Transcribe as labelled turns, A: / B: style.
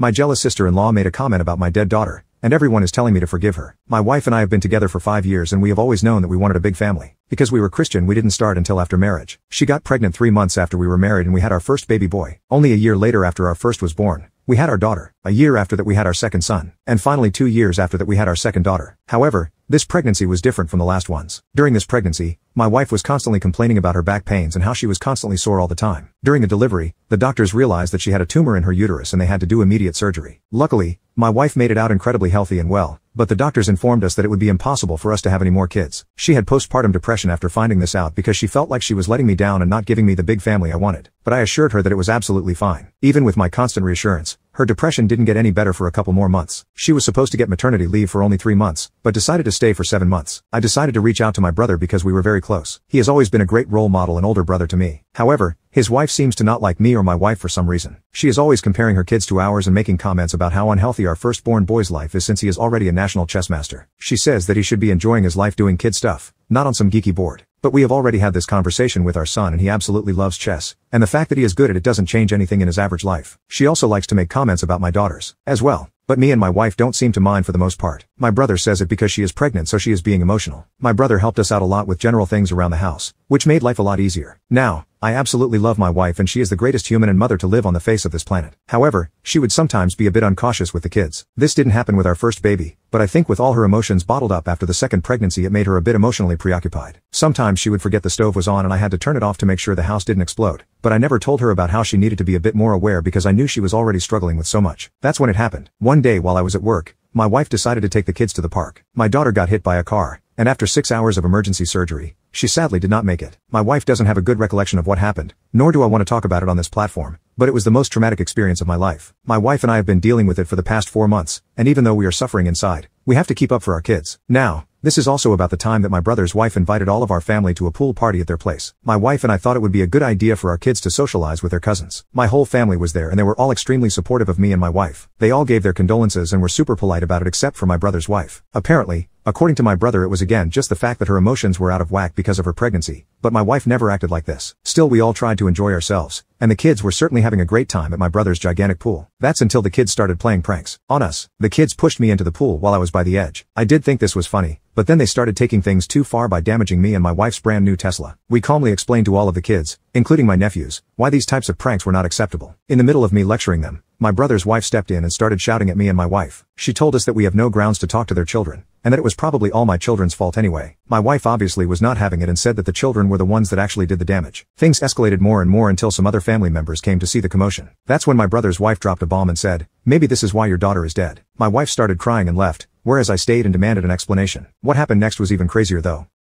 A: My jealous sister-in-law made a comment about my dead daughter, and everyone is telling me to forgive her. My wife and I have been together for 5 years and we have always known that we wanted a big family. Because we were Christian, we didn't start until after marriage. She got pregnant 3 months after we were married and we had our first baby boy. Only a year later after our first was born, we had our daughter. A year after that we had our second son. And finally 2 years after that we had our second daughter. However, this pregnancy was different from the last ones. During this pregnancy, my wife was constantly complaining about her back pains and how she was constantly sore all the time. During the delivery, the doctors realized that she had a tumor in her uterus and they had to do immediate surgery. Luckily, my wife made it out incredibly healthy and well, but the doctors informed us that it would be impossible for us to have any more kids. She had postpartum depression after finding this out because she felt like she was letting me down and not giving me the big family I wanted. But I assured her that it was absolutely fine. Even with my constant reassurance, her depression didn't get any better for a couple more months. She was supposed to get maternity leave for only 3 months, but decided to stay for 7 months. I decided to reach out to my brother because we were very close. He has always been a great role model and older brother to me. However, his wife seems to not like me or my wife for some reason. She is always comparing her kids to ours and making comments about how unhealthy our firstborn boy's life is since he is already a national chess master. She says that he should be enjoying his life doing kid stuff, not on some geeky board. But we have already had this conversation with our son and he absolutely loves chess, and the fact that he is good at it doesn't change anything in his average life. She also likes to make comments about my daughters as well. But me and my wife don't seem to mind for the most part. My brother says it because she is pregnant so she is being emotional. My brother helped us out a lot with general things around the house, which made life a lot easier. Now, I absolutely love my wife and she is the greatest human and mother to live on the face of this planet. However, she would sometimes be a bit uncautious with the kids. This didn't happen with our first baby, but I think with all her emotions bottled up after the second pregnancy it made her a bit emotionally preoccupied. Sometimes she would forget the stove was on and I had to turn it off to make sure the house didn't explode. But I never told her about how she needed to be a bit more aware because I knew she was already struggling with so much. That's when it happened. One day while I was at work, my wife decided to take the kids to the park. My daughter got hit by a car, and after 6 hours of emergency surgery, she sadly did not make it. My wife doesn't have a good recollection of what happened, nor do I want to talk about it on this platform, but it was the most traumatic experience of my life. My wife and I have been dealing with it for the past 4 months, and even though we are suffering inside, we have to keep up for our kids. Now, this is also about the time that my brother's wife invited all of our family to a pool party at their place. My wife and I thought it would be a good idea for our kids to socialize with their cousins. My whole family was there and they were all extremely supportive of me and my wife. They all gave their condolences and were super polite about it except for my brother's wife. Apparently, according to my brother, it was again just the fact that her emotions were out of whack because of her pregnancy, but my wife never acted like this. Still, we all tried to enjoy ourselves, and the kids were certainly having a great time at my brother's gigantic pool. That's until the kids started playing pranks on us. The kids pushed me into the pool while I was by the edge. I did think this was funny, but then they started taking things too far by damaging me and my wife's brand new Tesla. We calmly explained to all of the kids, including my nephews, why these types of pranks were not acceptable. In the middle of me lecturing them, my brother's wife stepped in and started shouting at me and my wife. She told us that we have no grounds to talk to their children, and that it was probably all my children's fault anyway. My wife obviously was not having it and said that the children were the ones that actually did the damage. Things escalated more and more until some other family members came to see the commotion. That's when my brother's wife dropped a bomb and said, "Maybe this is why your daughter is dead." My wife started crying and left, whereas I stayed and demanded an explanation. What happened next was even crazier though.